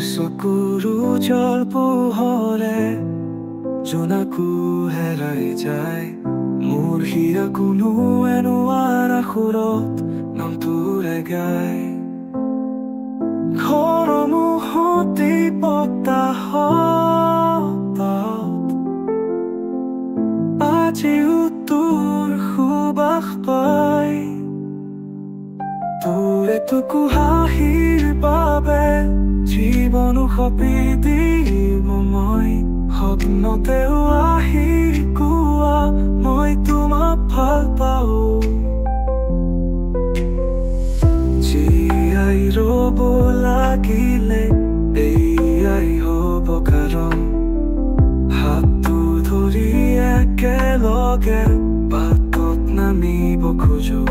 চকুৰ উজ্জ্বল পোহৰে জোনাকো হেৰাই যায়। মোৰ হিয়া কোনো নোৱাৰা সুৰত নামটোৰে গায়। ঘৰমুখতে বতাহত আজিও তোৰ সুবাস পায়। তোৰ এটুকু হাঁহিৰ বাবে জীৱনো সপি দিম মই। স্বপ্নতেও আহি কোৱা মই তোমাক ভাল পাওঁ। জীয়াই ৰ'ব লাগিলে এয়াই হ'ব কাৰণ হাতটো ধৰি একেলগে বাটত নামিব খোজো।